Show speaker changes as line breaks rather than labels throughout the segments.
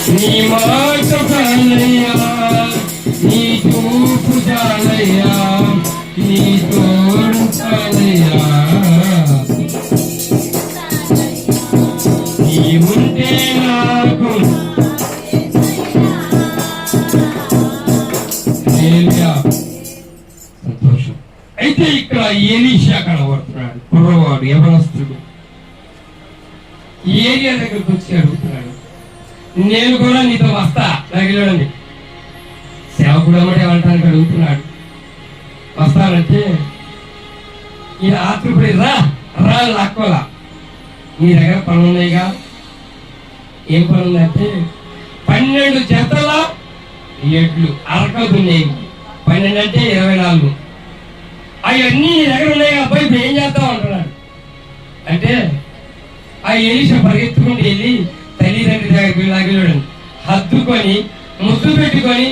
నీ మాట చాలయ్యా, నీ చూపు చాలయ్యా, నీ తోడు చాలయ్యా, నీ ఉంటే నాకు సంతోషం. అయితే ఇక్కడ ఎలీషా కనబడుతున్నాడు, కుర్రవాడు యవనస్తుడు. ఏరియా దగ్గరకు వచ్చి అడుగుతున్నాడు, నేను కూడా నీతో వస్తా, తగిలండి. సేవకుడు అమ్మటే వెళ్ళటానికి అడుగుతున్నాడు. వస్తానంటే ఈ రాత్రిపడి రా రా లాక్కోలా, నీ దగ్గర పనులు ఉన్నాయిగా. ఏం పని ఉందంటే 12 జతల ఎడ్లు అరకదున్నాయి. 12 అంటే 24. అవన్నీ నీ దగ్గర ఉన్నాయి. అబ్బాయి ఇప్పుడు ఏం చేస్తావు అంటున్నాడు. అంటే ఆ ఎలీషా పరిగెత్తుకుంటూ వెళ్ళి తల్లిదండ్రి దగ్గరికి వెళ్ళాడు. హత్తుకొని ముద్దు పెట్టుకొని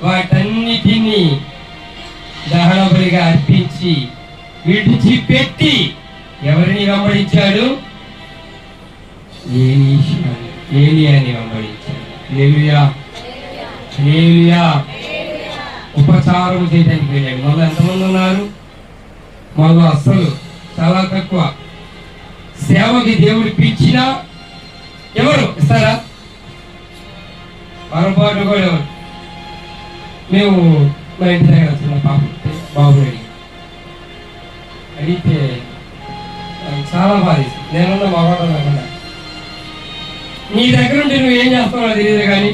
వాటన్నిటినీ దహన బలిగా అర్పించి విడిచిపెట్టి ఎవరిని వెంబడించాడు? ఏలియాని వెంబడించాడు. హల్లెలూయా, హల్లెలూయా. ఉపచారం చేయడానికి వెళ్ళాడు. మొదలు ఎంతమంది ఉన్నారు? మొదలు అస్సలు చాలా తక్కువ. సేవకి దేవుడు పిలిచినా ఎవరు ఇస్తారా? పొరపాటు కూడా ఎవరు? మేము మా ఇంటి దగ్గర చిన్న పాప బాబు అడిగితే చాలా బాధేసింది. నేనున్న మగవాడు కాకుండా నీ దగ్గర ఉంటే నువ్వు ఏం చేస్తావు తెలియదు, కానీ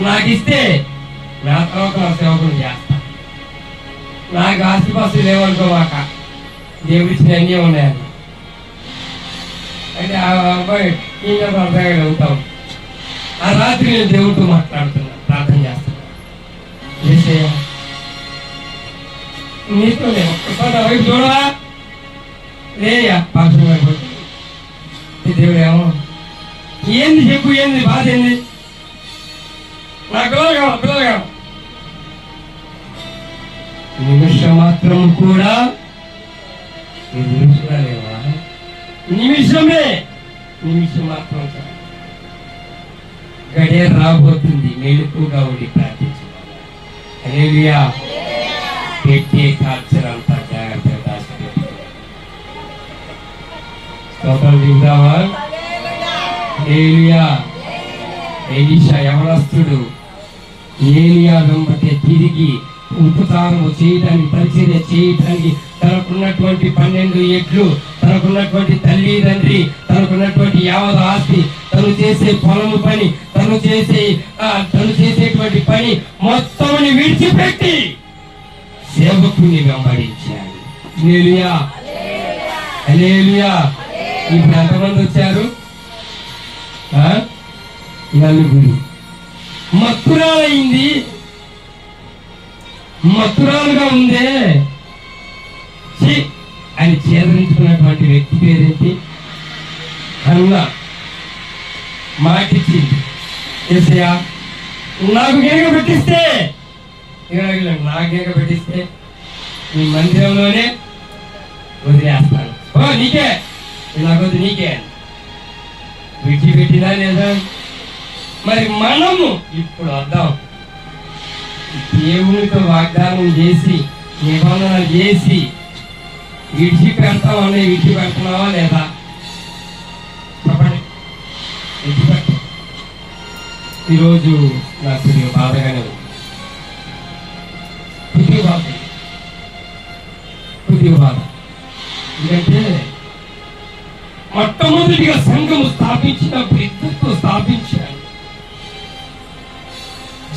నాకు ఇస్తే నా తర్వాత నా సేవకుడు చేస్తా. నాకు ఆస్తిపాస్తులు లేవనుకోమాక, దేవుడిచ్చిన అన్నీ ఉన్నాయని. అంటే ఆ అబ్బాయి ఇంకా అర్థంగా అవుతాం. ఆ రాత్రి నేను దేవుడితో మాట్లాడుతున్నా, ప్రార్థన చేస్తున్నా. నీతో ఒక్కసారి వైపు చూడవా? లేయా పాత్ర దేవుడు ఏమో ఏంది చెప్పు, ఏంది బాధ, ఏంది? నా పిల్లలు కావాలి, పిల్లలు కావాలి. నిమిషం మాత్రం కూడా లేవా? నిమిషమే, నిమిషం మాత్రం గడియ రాబోతుంది. మెలుకుగా ఉండి ప్రార్థించుకోవాలి. హల్లెలూయా. పెట్టే కాల్చరంతా జాగ్రత్తగా దాచిపెట్టి స్తోత్రం దిగుతావా? హల్లెలూయా. ఎలీషా యవనస్తుడు ఏలియా వెంబటే తిరిగి ఉపచారము చేయడానికి, పరిచర్య చేయడానికి తనకున్నటువంటి 12 ఎడ్లు, తనకున్నటువంటి తల్లిదండ్రి, తనకున్నటువంటి యావత్ ఆస్తి, తను చేసే పొలము పని, తను చేసేటువంటి పని మొత్తం విడిచిపెట్టి సేవకుని వెంబడించాడు. హల్లెలూయా, హల్లెలూయా. ఇప్పుడు ఎంతమంది వచ్చారు? 4. మత్తురాలైంది. మత్తురాలుగా ఉందే అని చేదరించుకున్నటువంటి వ్యక్తి పేరేంటి? హన్నా. మాటిచ్చింది, యేసయ్యా నాకు గేగ పెట్టిస్తే, నాకేగ పెట్టిస్తే నీ మందిరంలోనే వదిలేస్తాను. ఓ నీకే, నాకొద్దు, నీకే విడిచిపెట్టినా లేదా? మరి మనము ఇప్పుడు వద్దాం. దేవునితో వాగ్దానం చేసి, నిబంధన చేసి విడిచిపెడతామని విడిచిపెడుతున్నావా లేదా? చెప్పండి. విడిచిపెట్ట. ఈరోజు నాకు కొద్దిగా బాధగానే ఉంది. కొద్దిగా బాధ. ఎందుకంటే మొట్టమొదటిగా సంఘము స్థాపించినప్పుడు ఇద్దరితో స్థాపించాను.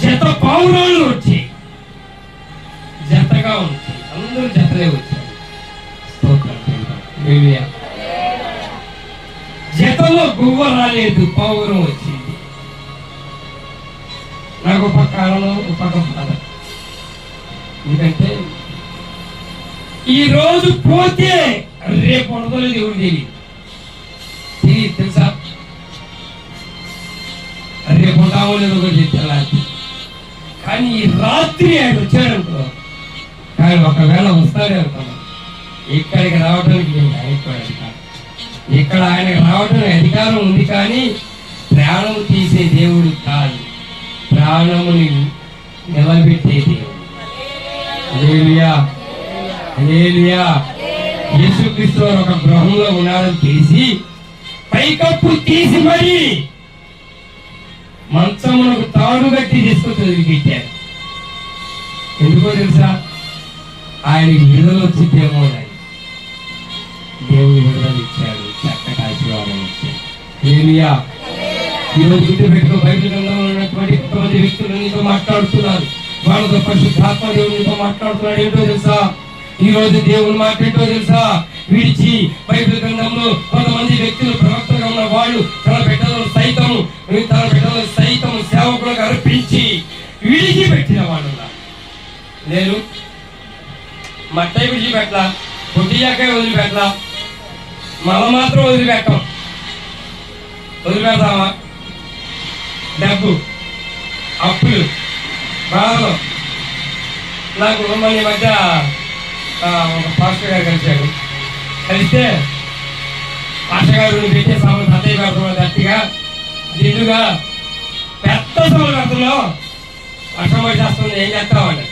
జత పావురాళ్ళు వచ్చాయి, జతగా వచ్చాయి, అందరూ జతలే వచ్చారు. జతలో గువ్వ రాలేదు, పావురం వచ్చింది. నాకు ఒక కాలంలో ఒక బాధ. ఎందుకంటే ఈ రోజు పోతే రేపు ఉండదో దేవుడు తెలియదు, తెలుసా? రేపు ఉంటామో లేదో కూడా తెలాలి. కానీ ఈ రాత్రి ఆయన వచ్చాడనుకో, కానీ ఒకవేళ వస్తాడే అనుకున్నాను. ఇక్కడికి రావడానికి నేను అయిపోయాను. ఇక్కడ ఆయనకు రావడానికి అధికారం ఉంది, కానీ ప్రాణం తీసే దేవుడు కాదు. ప్రాణముని నిలబెట్టే దేవుడు. హల్లెలూయా, హల్లెలూయా. యేసుక్రీస్తు ఒక గృహంలో ఉన్నాడని తెలిసి పైకప్పు తీసి మరి మంచమునకు తాడు కట్టి తీసుకొచ్చి వదిలిపెట్టారు. ఎందుకో తెలుసా? ఆయనకి విడుదల వచ్చిద్దేమో అని. దేవుడు విడుదల ఇచ్చాడు, చక్కటి ఆశీర్వాదం ఇచ్చాడు. హల్లెలూయా. ఈరోజు గుర్తుపెట్టుకో, బైబిల్ గ్రంథంలో ఉన్నటువంటి కొంతమంది వ్యక్తులు నీతో మాట్లాడుతున్నారు. వాళ్ళతో పరిశుద్ధాత్మ దేవుడు నీతో మాట్లాడుతున్నాడు. ఏంటో తెలుసా? ఈ రోజు దేవుని మాట ఏంటో తెలుసా? విడిచి బైబిల్ గ్రంథంలో కొంతమంది వ్యక్తులు ప్రవక్తలుగా ఉన్న వాళ్ళు తన బిడ్డలను సైతం సేవకులకు అర్పించి విడిచిపెట్టిన వాళ్ళు ఉన్నారు. నేను మట్టై విడిచిపెట్టలా, పొట్టియాకే వదిలిపెట్టలా, మనం మాత్రం వదిలిపెడతామా? డబ్బు, అప్పులు, బాధలు. నాకు మన ఈ మధ్య ఒక పాస్టర్ గారు కలిశాడు. కలిస్తే పాస్టర్ గారు పెట్టే సభలు సతయ్య పెడుతున్నాడు, గట్టిగా దిండుగా పెద్ద సభలు పెడుతున్నావు, వర్షం పడి చేస్తుంది, ఏం చేస్తామండి?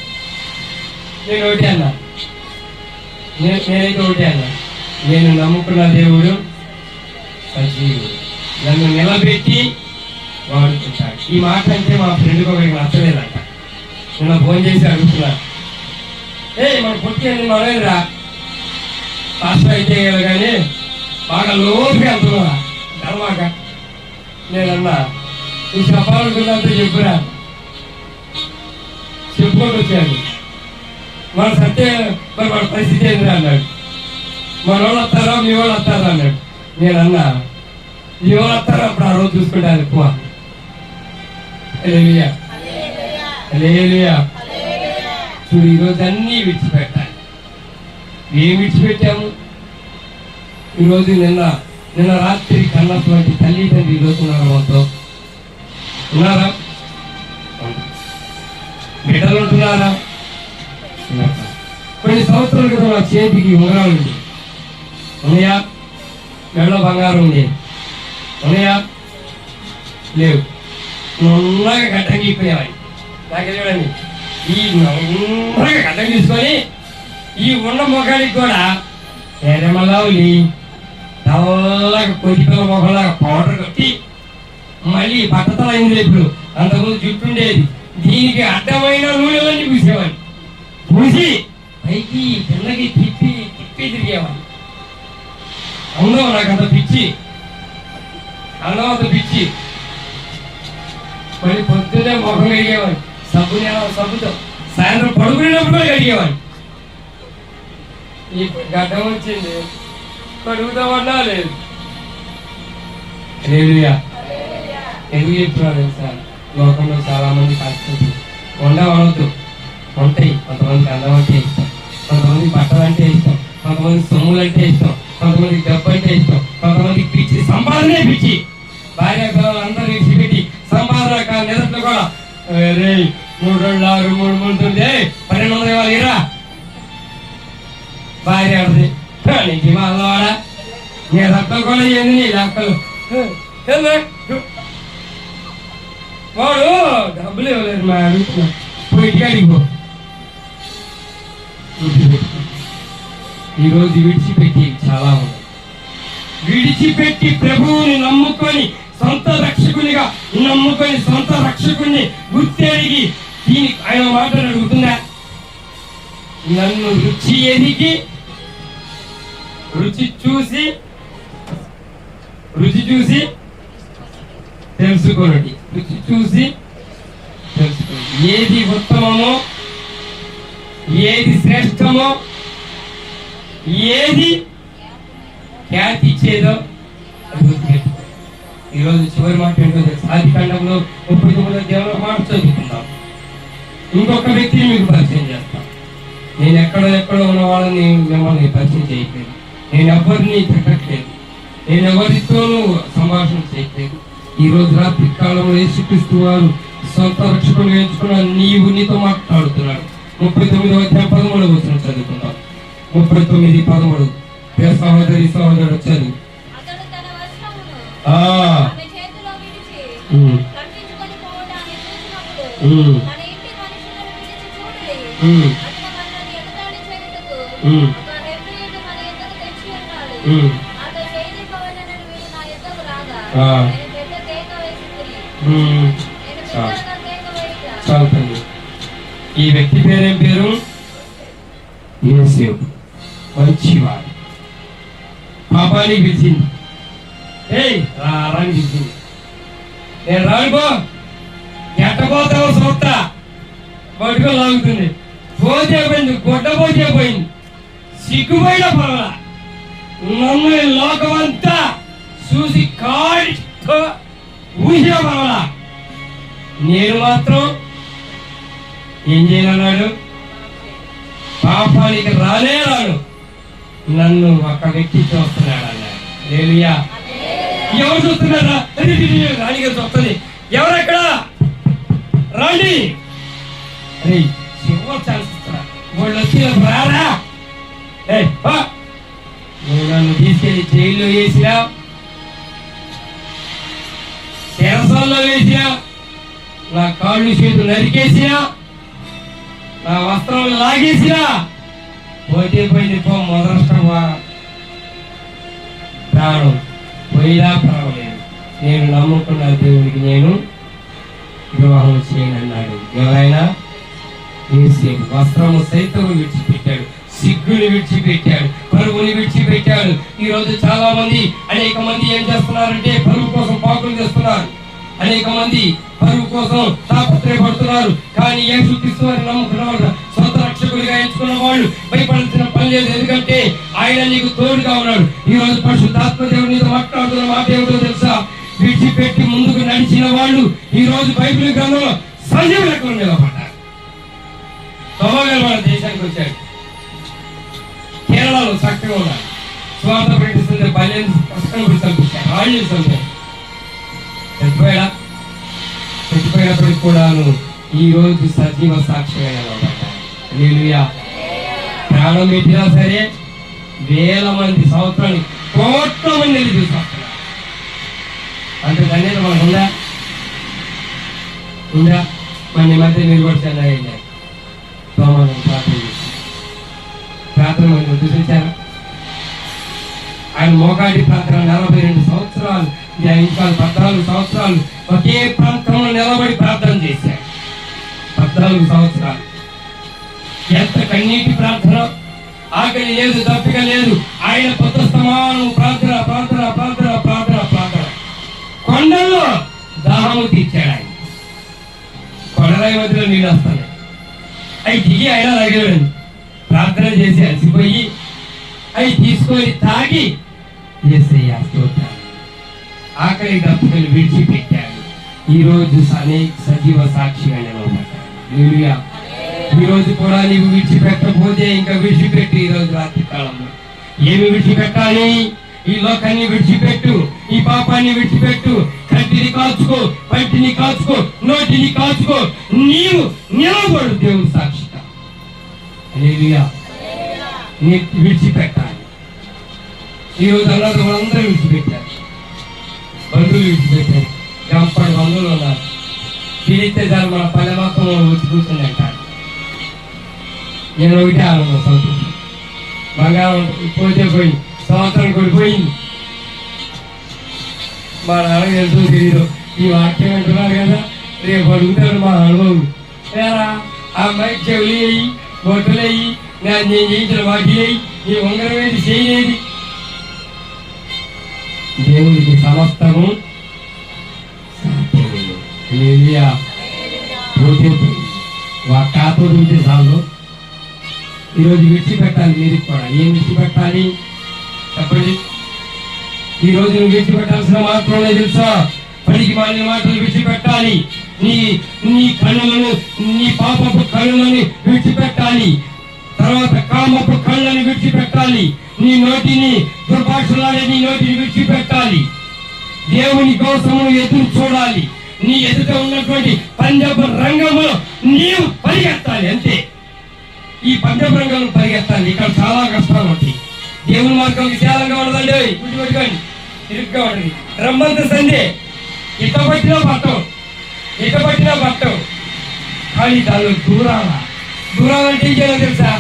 నేను ఒకటి అన్నా, నేనైతే ఒకటి అన్నా, నేను నమ్ముకున్న దేవుడు సజీవుడు, నన్ను నిలబెట్టి వాడుకుంటాడు. ఈ మాట అంటే మా ఫ్రెండ్కి ఒకరికి నచ్చలేదంట. నిన్న ఫోన్ చేసి అడుగుతున్నా, మన పుట్టి అని మనరా పాస్టర్ అయితే కానీ బాగా లోతుగా వెళ్తున్నా ధర్మాక. నేనన్నా, నువ్వు చెప్పాలనుకున్నంత చెప్పురా, చెప్పుకొని వచ్చాను. మన సత్య మరి మన పరిస్థితి ఏంటి అన్నాడు. మన వాళ్ళు వస్తారా, మీ వాళ్ళు వస్తారా అన్నాడు. నేనన్నా, మీ వాళ్ళు వస్తారా, అప్పుడు ఆ రోజు చూసుకుంటాను ఎక్కువ. హల్లెలూయా, హల్లెలూయా. చూడు, ఈరోజు అన్నీ విడిచిపెట్టాలి. ఏం విడిచిపెట్టాము? ఈరోజు నిన్న రాత్రి కన్నటువంటి తల్లిదండ్రులు ఈరోజు ఉన్నారా? మనతో ఉన్నారా? బిడ్డలు ఉంటున్నారా? కొన్ని సంవత్సరాల క్రితం నా చేతికి ఉంగరాలు ఉంది, ఉన్నాయా? మెడలో బంగారం ఉంది, ఉన్నాయా? లేవు. నున్నగా గడ్డం గీపోయావని నాకే చూడండి. ఈ నున్నగా గడ్డం తీసుకొని ఈ ఉన్న మొఖానికి కూడా ఎరమలావులి తెల్లగా కొద్దిపిల్ల మొఖంలాగా పౌడర్ కట్టి మళ్ళీ బట్టతల అయింది. ఇప్పుడు అంతకుముందు జుట్టు ఉండేది, దీనికి అడ్డమైన నూనెలన్నీ పూసేవాడిని. పూసి పైకి పిల్లకి తిప్పి తిరిగేవాడిని. అందం నాకు అంత పిచ్చి, అందం అంత పిచ్చి. మళ్ళీ పొద్దున్నే మొఖం కడిగేవాడిని సబ్బుతో, సాయంత్రం పడుకునేటప్పుడు కూడా కడిగేవాడిని. ఈ గడ్డం వచ్చింది, కడుగుతామన్నా లేదు. హల్లెలూయా. ఎందుకు చెప్తున్నాను సార్? లోకంలో చాలా మంది కష్టపడి ఉండవనొద్దు, ఉంటాయి. కొంతమందికి అందం అంటే ఇష్టం, కొంతమందికి బట్టలు అంటే ఇష్టం, కొంతమందికి సొమ్ములు అంటే ఇష్టం, కొంతమందికి డబ్బు అంటే ఇష్టం, కొంతమందికి పిచ్చి, సంపాదనే పిచ్చి. భార్య పిల్లలు అందరూ విడిచిపెట్టి సంపాదన నిజంలో కూడా రే 3 2 6 3 3 9 1200 ఇవ్వాలి ఇరా. భార్య ఆడది నీకు వాళ్ళవాడా, నీ రక్తం కూడా ఏంది నీ లెక్కలు. వాడు డబ్బులు ఇవ్వలేదు మా అడుగుతున్నా, పోయి అడిగిపో. ఈరోజు విడిచిపెట్టి చాలా ఉంది. విడిచిపెట్టి ప్రభువుని నమ్ముకొని సొంత రక్షకునిగా నమ్ముకొని సొంత రక్షకుని గుర్తెరిగి దీనికి ఆయన మాటలు అడుగుతుందా? నన్ను రుచి ఎదిగి రుచి చూసి తెలుసుకోండి. రుచి చూసి తెలుసుకోండి. ఏది ఉత్తమమో, ఏది శ్రేష్టమో, ఏది ఖ్యాతి ఇచ్చేదో అది గుర్తుపెట్టుకో. ఈరోజు చివరి మాట ఏంటో తెలుసు? ఆదికాండంలో 39వ దేవుని మాట చదువుకుందాం. ఇంకొక వ్యక్తిని మీకు పరిచయం చేస్తాం. నేను ఎక్కడో ఉన్న వాళ్ళని మిమ్మల్ని పరిచయం చేయట్లేదు, నేను ఎవరిని తిట్టట్లేదు, నేను ఎవరితోనూ సంభాషణ చేయట్లేదు. ఈ రోజు రాత్రి కాలంలో యేసుక్రీస్తు వారు సొంత రక్షకులు ఎంచుకున్న నీతో మాట్లాడుతున్నాడు. 39వ అధ్యాయం 13వ వచనం చదువుకుందాం. 39:13. సహోదరుడు చదువు.
మన ఇంటి మనుషులను విడిచి చూడుడి. అతడు మనల్ని ఎగతాళి చేయుటకు ఒక హెబ్రీయుడు మన యొద్దకు తెచ్చి ఉన్నాడు. నాతో ఛేదింపవలెనని వీడు నా యొద్దకు రాగా నేను పెద్ద కేక వేసితిని. నేను బిగ్గరగా కేక వేయగా
చాలుతుంది. ఈ వ్యక్తి పేరేం పేరు? యోసేపు. మంచివాడు. పాపానికి పిలిచింది. రాని పిలిచింది. నేను రానుకో, ఎట్టపోతావు చూస్తా. పట్టుకొని లాగుతుంది. పోతే పోయింది, గొడ్డ పోతే పోయింది. సిగ్గుపోయినా పర్వాలా, నన్ను లోకమంతా చూసి కాడితో ఊసినా పర్వాలా, నేను మాత్రం ఏం చేయనన్నాడు? పాపానికి రానే రాను. నన్ను ఒక వ్యక్తి చూస్తున్నాడు అన్నాడు. హల్లెలూయా. ఎవరు చూస్తున్నారా? రాణిగారు చూస్తుంది. ఎవరెక్కడ రాండి. అరే శివ చాల్సిస్తున్నా వాళ్ళు వచ్చి రారా. నువ్వు నన్ను తీసుకెళ్లి జైల్లో వేసినా, శరసాల్లో వేసినా, నా కాళ్ళు చేతులు నరికేసినా, నా వస్త్రాలు లాగేసినా, పోతే పోయింది పో. మొదలష్టమా ప్రాణం పోయినా పర్వాలేదు, నేను నమ్ముకున్న దేవుడికి నేను వివాహం చేయనన్నాడు. ఎవరైనా యోసేపు వస్త్రము సైతం విడిచిపెట్టాడు, సిగ్గుని విడిచిపెట్టాడు, పరుగుని విడిచిపెట్టాడు. ఈ రోజు చాలా మంది, అనేక మంది ఏం చేస్తున్నారంటే పరుగు కోసం పాకులు చేస్తున్నారు. అనేక మంది పరుగు కోసం తాపత్రయపడుతున్నారు. కానీ యేసుక్రీస్తు వారిని నమ్ముకున్న వాళ్ళు, సొంత రక్షకుడిగా ఎంచుకున్న వాళ్ళు భయపడాల్సిన పని లేదు. ఎందుకంటే ఆయన నీకు తోడుగా ఉన్నాడు. ఈ రోజు పరిశుద్ధాత్మ దేవుడు నీతో మాట్లాడుతున్న మాట ఏమిటో తెలుసా? విడిచిపెట్టి ముందుకు నడిచిన వాళ్ళు ఈ రోజు బైబిల్ గ్రంథంలో సజీవ లెక్కలు నిలబడ్డారు. తొలగలు మన దేశానికి వచ్చాడు. కేరళలో చక్కగా ఉన్నారు. స్వార్థ ప్రకటిస్తుంటే బల్యం పక్కన పెట్టి చంపించారు. వాళ్ళు చంపారు. చచ్చిపోయినప్పటికి కూడాను ఈ రోజు సజీవ సాక్షిగా నిలబడ్డారు. హల్లెలూయా. ప్రాణం పెట్టినా సరే వేల మంది సంవత్సరాలు, కోట్ల మంది చూస్తారు. అంత ధన్యత మనకు ఉందా? మన మధ్య మీరు కూడా చెన్నై ప్రార్థన మంది చూసారా? ఆయన మోకాడి ప్రార్థన 42 సంవత్సరాలు, 14 సంవత్సరాలు ఒకే ప్రాంతంలో నిలబడి ప్రార్థన చేశాడు. 14 సంవత్సరాలు. ఎంత కన్నీటి ప్రార్థన! ఆకలి లేదు, దప్పిక లేదు. ఆయన పొద్దుస్తమానం ప్రార్థన ప్రార్థన ప్రార్థన ప్రార్థన ప్రార్థన. కొండల్లో దాహము తీర్చాడు ఆయన. కొండరాయి మధ్యలో నీళ్ళు వస్తాయి. అవి దిగి ఆయన తాగాడు. ప్రార్థన చేసి అలసిపోయి అవి తీసుకొని తాగి యేసయ్య స్తోత్రం. ఆకలి దప్పుకొని విడిచిపెట్టాడు. ఈ రోజు అనేక సజీవ సాక్షిగా నిలబడ్డాడు. హల్లెలూయా. ఈ రోజు కూడా నీవు విడిచిపెట్టకపోతే ఇంకా విడిచిపెట్టు. ఈ రోజు రాత్రి కాలంలో ఏమి విడిచిపెట్టాలి? ఈ లోకాన్ని విడిచిపెట్టు, ఈ పాపాన్ని విడిచిపెట్టు. కంటిని కాచుకో, పంటిని కాచుకో, నోటిని కాచుకో. నీవు నిలబడు దేవుని సాక్షిగా. హల్లెలూయా. విడిచిపెట్టాలి. ఈ రోజు అన్నది వాళ్ళందరూ విడిచిపెట్టారు. బంధువులు విడిచిపెట్టారు. గంపడి బంధువులు ఉన్నారు. పిలిస్తే చాలు మన పల్లె మొత్తం వచ్చి కూర్చుని అంటారు. నేను ఒకటే ఆనందం, సంతోషం. బంగారం పోతే పోయింది, సంవత్సరం కూడా పోయింది. మా నాన్న తెలుసు తెలియదు. ఈ వాక్యం అంటున్నారు కదా, రేపు అడుగుతాడు మా అనుభవం. ఏరా ఆ అమ్మాయికి చెవులు వేయి, బొట్టలు వేయి, నేను చేయించిన వాటి వేయి, నీ ఉంగరం ఏది, చేయలేదు. దేవుడికి సమస్తము పోతే కాతో ఉంటే చాలు. ఈరోజు విడిచిపెట్టాలి. మీరు కూడా ఏం విడిచిపెట్టాలి చెప్పండి? ఈ రోజు నువ్వు విడిచిపెట్టాల్సిన మాత్రమే తెలుసా? పనికి మాలిన మాటలు విడిచిపెట్టాలి. నీ కళ్ళను, నీ పాపపు కళ్ళని విడిచిపెట్టాలి. తర్వాత కామపు కళ్ళని విడిచిపెట్టాలి. నీ నోటిని, దుర్భాషలాడే నీ నోటిని విడిచిపెట్టాలి. దేవుని కోసము ఎదురు చూడాలి. నీ ఎదుట ఉన్నటువంటి పంజాబ్ రంగంలో నీవు పరిగెత్తాలి. అంతే. ఈ పంజాబ్ రంగంలో పరిగెత్తాలి. ఇక్కడ చాలా కష్టాలు ఉంటాయి. దేవుని మార్గం విశాలంగా ఉండదండి. గుర్తుపెట్టుకోండి. తిరుగ్గా ఉంటుంది. రమ్మంత సందే ఇట పట్టినా పట్టం, కానీ దానిలో దూరాలంటే ఏం చేయాలో తెలుసా?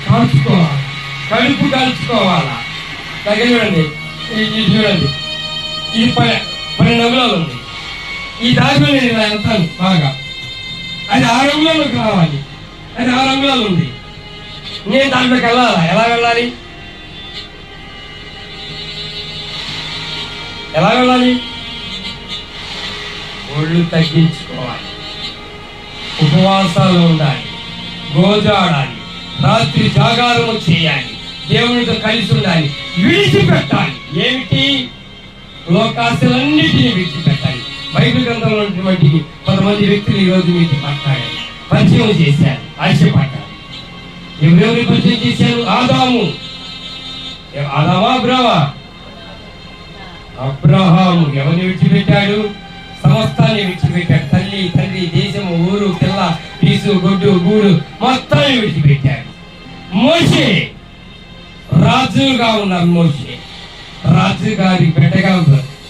కాల్చుకోవాలి, కడుపు కాల్చుకోవాలా. దగ్గర చూడండి, ఇది చూడండి, ఇది 12 అంగుళాలు ఉంది. ఈ దారిలో నేను ఇలా వెళ్తాను బాగా, అది 6 అంగుళాలకు రావాలి. అది 6 అంగుళాలు ఉంది, నేను దాంట్లోకి వెళ్ళాలా? ఎలా వెళ్ళాలి? ఎలా వెళ్ళాలి? ఒళ్ళు తగ్గించుకోవాలి, ఉపవాసాలు ఉండాలి, గోజాడాలి, రాత్రి జాగారము చేయాలి, దేవునితో కలిసి ఉండాలి, విడిచిపెట్టాలి. ఏమిటి? లోకాశలన్నిటినీ విడిచిపెట్టాలి. బైబిల్ గ్రంథంలో ఉన్నటువంటి 10 మంది వ్యక్తులు ఈరోజు మీతో మాట్లాడారు, పరిచయం చేశారు, ఆశపడ్డారు. ఎవరెవరి పరిచయం చేశారు? ఆదామా అబ్రహాము ఎవరిని విడిచిపెట్టాడు? సమస్తాన్ని విడిచిపెట్టాడు. తల్లి, తండ్రి, దేశము, ఊరు, పిల్ల, పీసు, గొడ్డు, గూడు మొత్తాన్ని విడిచిపెట్టాడు. మోషే రాజుగా ఉన్నారు. మోషే రాజుగారి బిడ్డగా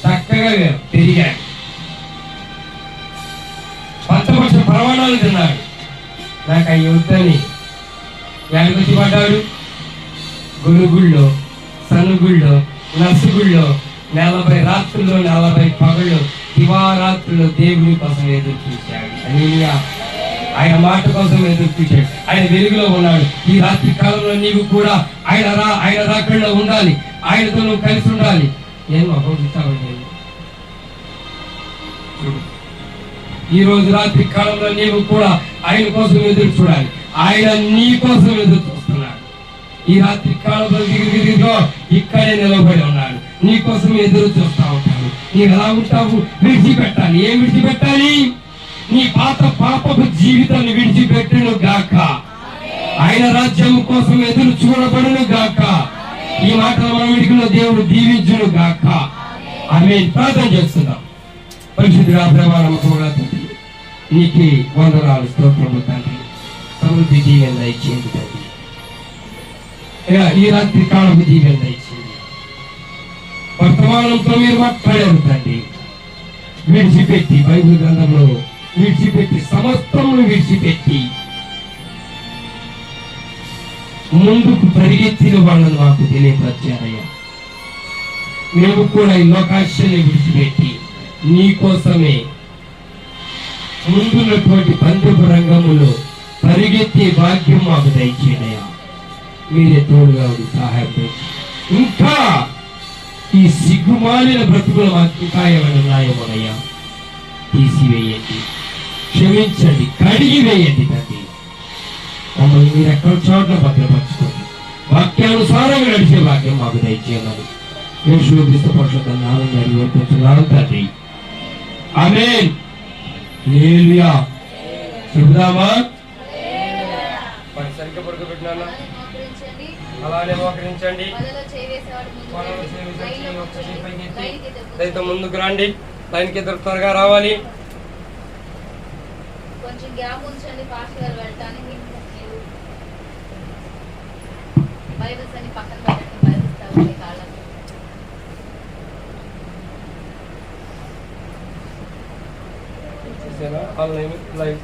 చక్కగా పెరిగాడు, పంచపక్ష ప్రమాణాలు తిన్నాడు. నాకు ఆ యుద్ధాన్ని ఎక్కడికి పడ్డాడు? గురుగుళ్ళో, సనుగుళ్ళో, నసుగుళ్ళో 40 రాత్రుల్లో 40 పగళ్ళు దివారాత్రుల్లో దేవుని కోసం ఎదురు చూశాడు. ఆయన మాట కోసం ఎదురు చూశాడు. ఆయన వెలుగులో ఉన్నాడు. ఈ రాత్రి కాలంలో నీవు కూడా ఆయన రాకడలో ఉండాలి, ఆయనతో నువ్వు కలిసి ఉండాలి. ఏం అపోజిస్తావండి? ఈ రోజు రాత్రి కాలంలో నీవు కూడా ఆయన కోసం ఎదురు చూడాలి. ఆయన నీ కోసం ఎదురు చూస్తున్నాడు. ఈ రాత్రి కాలంలో దిగులో ఇక్కడే నిలబడి ఉన్నాడు, నీ కోసం ఎదురు చూస్తా ఉంటాడు. నీవు ఎలా ఉంటావు? విడిచిపెట్టాలి. ఏం విడిచిపెట్టాలి? నీ పాపపు జీవితాన్ని విడిచిపెట్టును గాక, ఆయన రాజ్యం కోసం ఎదురు చూడబడును గాక. ఈ మాటలు మన విడికిలో దేవుడు దీవించును గాక. ఆమేన్. ప్రార్థన చేస్తున్నాం. పరిశుద్ధుడా, ప్రేమ, నమ్మకముగా తండ్రి, నీకే వందనాలు, స్తోత్రము తండ్రి. సమృద్ధి దీవెన దయచేయండి తండ్రి. ఈ రాత్రి కాలపు దీవెన దయచేయండి. వర్తమానంతో మీరు మాట్లాడారు తండ్రి. విడిచిపెట్టి, బైబిల్ గ్రంథంలో విడిచిపెట్టి, సమస్తమును విడిచిపెట్టి ముందుకు పరిగెత్తిన వాళ్ళని మాకు తెలియపరిచారయ్యా. మేము కూడా ఈ లోకాశాన్ని విడిచిపెట్టి నీ కోసమే ముందున్నటువంటి పందెపు రంగములో పరిగెత్తే భాగ్యం మాకు దయచేయనయ్యా. మీరే తోడుగా ఉండి సహాయం. ఇంకా ఈ సిగ్గుమాలిన బ్రతుకులు మాకు ఇంకా ఏమైనా ఉన్నాయేమోనయ్యా, తీసివేయండి, క్షమించండి, కడిగి వేయండి తండ్రి. మమ్మల్ని మీరు ఎక్కడ చోట్ల భద్రపరచుకోండి. వాక్యానుసారంగా నడిచే భాగ్యం మాకు దయచేయమని యేసు పరిశుద్ధ నామములో అడిగిస్తున్నాను తండ్రి. ఆమేన్. హల్లెలూయా. చెబుదామా? సరిగ్గా పడుకోబెట్టినా అలానే మోకరించండి. దయతో ముందుకు రండి. లైన్కి ఎదురు త్వరగా రావాలి.
కొంచెం గ్యాప్ ఉంచండి పాస్టర్ గారు వెళ్ళడానికి. బైబిల్స్ అన్ని పక్కన పెట్టండి, బైబిల్స్ తగ్గుతాయి కాళ్ళకి.
లైవ్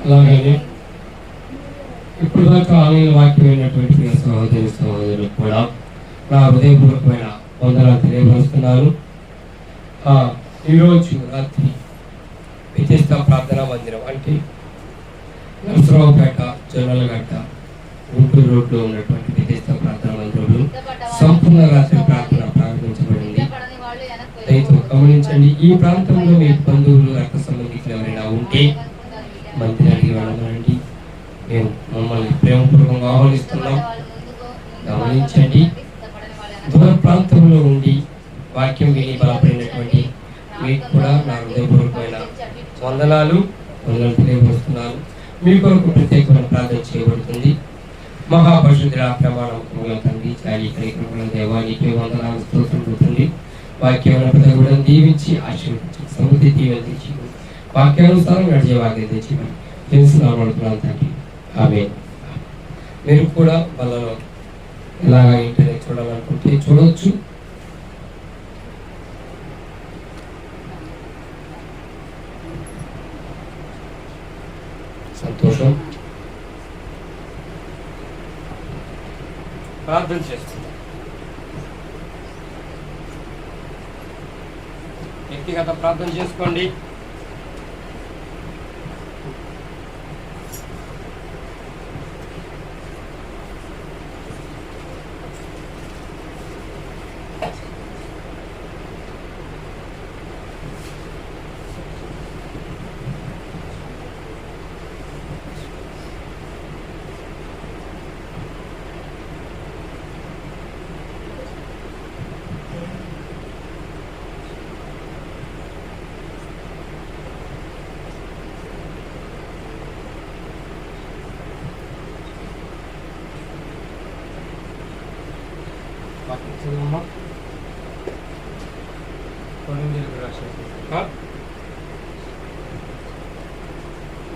అలాగే ఇప్పుడు దాకా ఆన్లైన్ వాక్యమైనటువంటి సహోదరి సహోదరులకు కూడా నా హృదయపూర్వకమైన వందనాలు తెలియపరుస్తున్నాను. ఈరోజు రాత్రి విశిష్ట ప్రార్థనా మందిరం అంటే నరసరావుపేట, జొన్నలగడ్డ, గుంటూరు రోడ్లో ఉన్నటువంటి విశిష్ట ప్రార్థనా మందిరంలో సంపూర్ణ రాత్రి ప్రార్థన ప్రారంభించబడింది. దయతో గమనించండి. ఈ ప్రాంతంలో మీ బంధువులు, రక్త సంబంధికులు ఎవరైనా ఉంటే మందిరానికి వెళ్ళమనండి. మేము మమ్మల్ని ప్రేమపూర్వకంగా ఆహ్వానిస్తున్నాం. గమనించండి. దూర ప్రాంతంలో ఉండి వాక్యం విని బలపడినటువంటి మీకు కూడా నా హృదయపూర్వకమైన వందనాలు తెలియజేస్తున్నాను. మీ కొరకు ప్రత్యేకమైన ప్రార్థన చేయబడుతుంది. మహాపరిశుద్ధుడా, ప్రమాణముగా తండ్రి, చాలి కార్యక్రమంలో దేవానికి వందనాలు స్తోత్రమవుతుంది. వాక్యమైన ప్రతి కూడా దీవించి ఆశీర్వదించి సమృద్ధి దీవెన తెచ్చి వాక్యానుసారం నడిచే వాక్యం తెచ్చి తెలుసుకున్నాను తండ్రి. ఆమేన్. మీరు కూడా వాళ్ళలో ఇలాగా ఇంటర్నెట్ చూడాలనుకుంటే చూడవచ్చు. సంతోషం. ప్రార్థన చేస్తుంది. వ్యక్తిగత ప్రార్థన చేసుకోండి.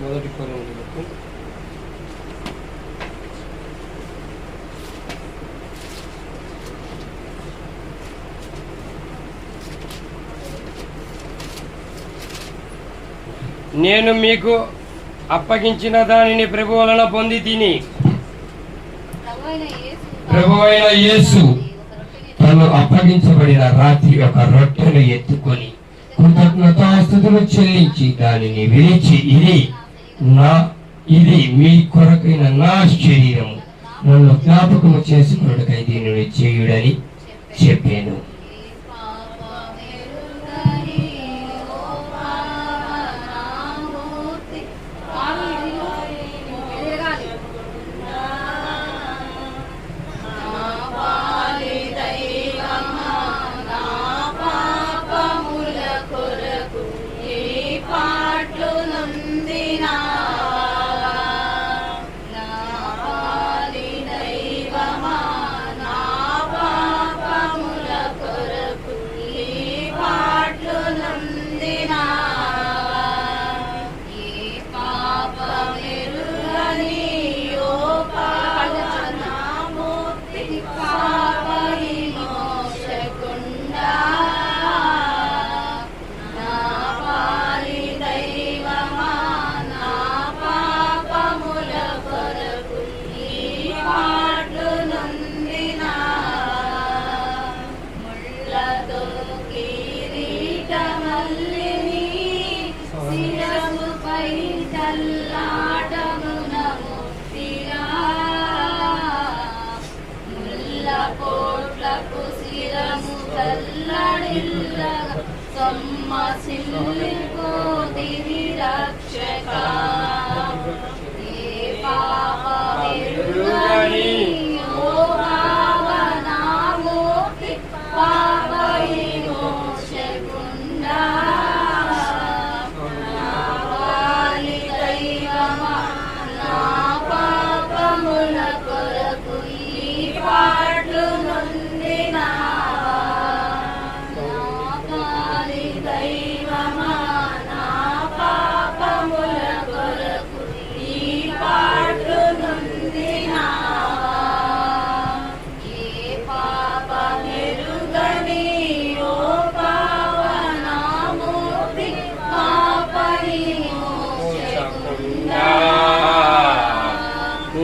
మొదటి కొరింథీయులకు నేను మీకు అప్పగించిన దానిని ప్రభు వలన పొంది తిని ప్రభువైన యేసు తను అప్పగించబడిన రాత్రి ఒక రొట్టెను ఎత్తుకొని కృతజ్ఞతాస్తుతులు చెల్లించి దానిని విరిచి ఇది మీ కొరకైన నా శరీరము, నన్ను జ్ఞాపకము చేసుకున్నకై దీనిని చేయుడని చెప్పాను.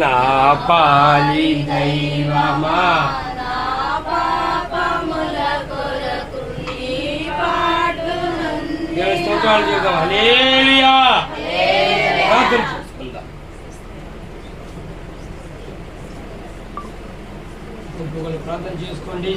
నా పాలి దైవమా స్తోత్రాలు చేద్దాం. హల్లెలూయా. ప్రార్థన చేసుకుందాం. ప్రార్థన చేసుకోండి.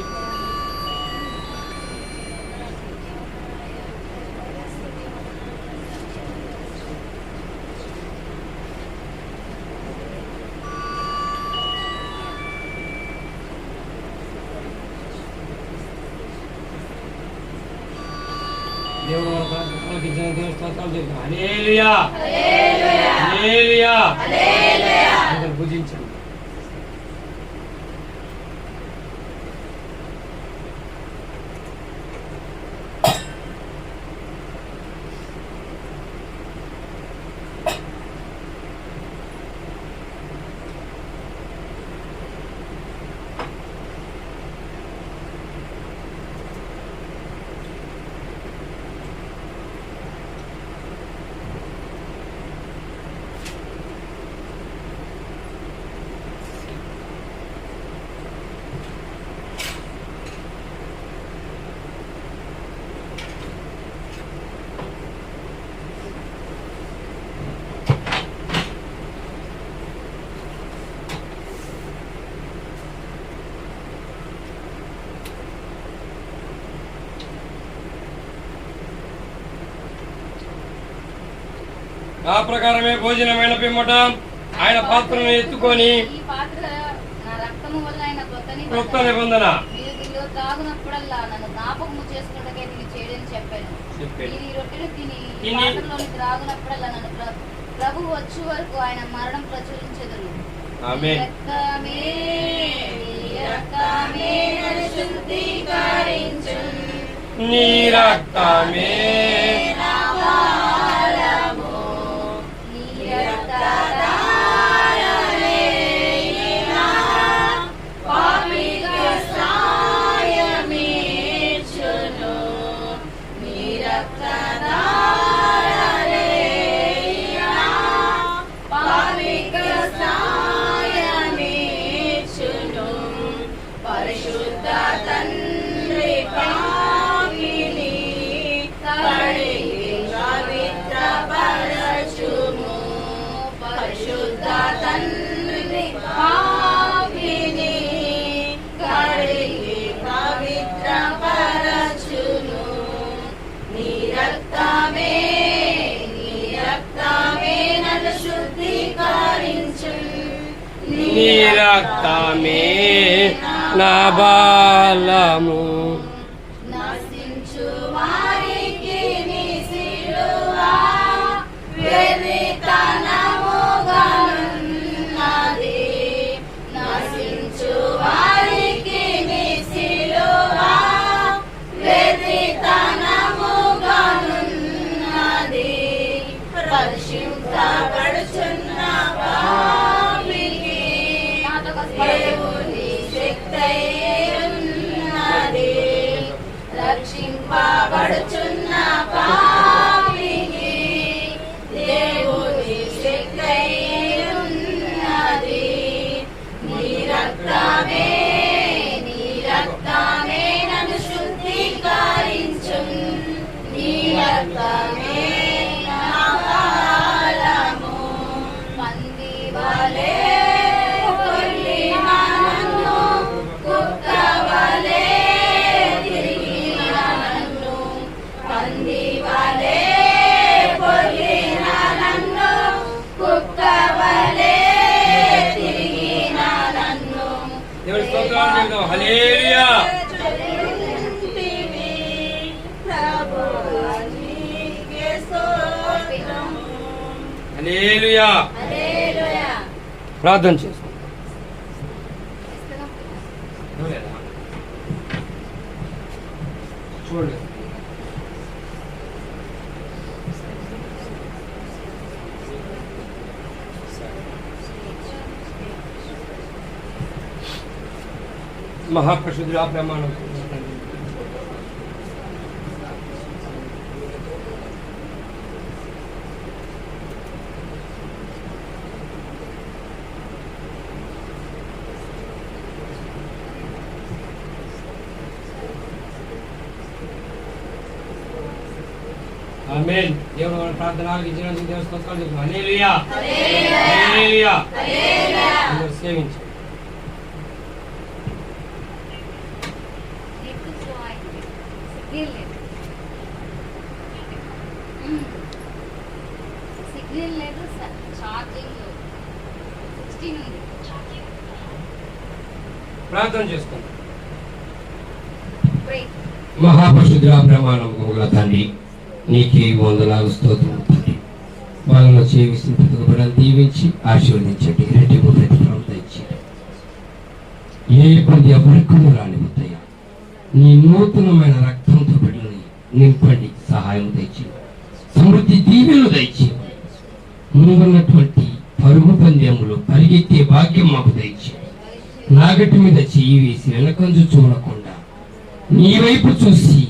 దేవుడు హల్లెలూయా హల్లెలూయా హల్లెలూయా భుజించండి. ఆ ప్రకారమే భోజనమైన పిమ్మట ఆయన పాత్రను ఎత్తుకొని
ఈ పాత్ర నా రక్తము వల్ల ఆయన
క్రొత్త నిబంధన
మీరు దీనిలో త్రాగునప్పుడల్లా నన్ను జ్ఞాపకము చేసుకున్నకే దీన్ని చేయడని చెప్పాను. మీరు ఈ రొట్టెను తిని ఈ పాత్రలోని త్రాగునప్పుడల్లా నన్ను ప్రభు వచ్చే వరకు ఆయన మరణం ప్రచురించెదరు.
ఆమేన్. నీ రక్తమే నీ రక్తమే నా బలము.
నశించు వారికి నీ సిలువ వెర్రితనముగానున్నది. నశించు వారికి నీ సిలువ వెర్రితనముగానున్నది. పరిశుద్ధపడుచున్న దేవుని శక్తయున్నది. రక్షింపబడుచున్న పాపికి దేవుని శక్తయున్నది. నీ రక్తమే నన్ను శుద్ధీకరించు. నీ రక్తమే నా బలము. పంది వలె
దేవుని స్తోత్రాలు చెబుదాం. హల్లెలూయా. హల్లెలూయా. ప్రార్థన చేసుకో. చూడండి. మహాపరిశుద్ధుడా ప్రమాణం ఆమేన్. దేవుడు మన ప్రార్థన ఆలకించినందుకు దేవుని స్తోత్రాలు చెప్తున్నాం. హల్లెలూయా. హల్లెలూయా. హల్లెలూయా. సేవించు.
సిగ్నల్ లేదు, ఛార్జింగ్ 16 ఉంది.
ప్రార్థన చేసుకుందాం.
మహాపరిశుద్ధుడా ప్రమాణము గల తండ్రి, నీకే వందనాలు స్తోత్రం తండ్రి. వాళ్ళలో చేసి బ్రతుకుబడని దీవించి ఆశీర్వదించండి. రెట్టింపు ప్రతిఫలం తెచ్చి ఏ కొద్ది అబరికము రానివద్దయ్యా. నీ నూతనమైన రక్తంతో బిడ్డని నింపండి, సహాయం తెచ్చి సమృద్ధి దీవెనలు దయచి ముందున్నటువంటి పరుగు పందెములు పరిగెత్తే భాగ్యం మాకు దయచి నాగటి మీద చెయ్యి వేసి వెనకంజు చూడకుండా నీ వైపు చూసి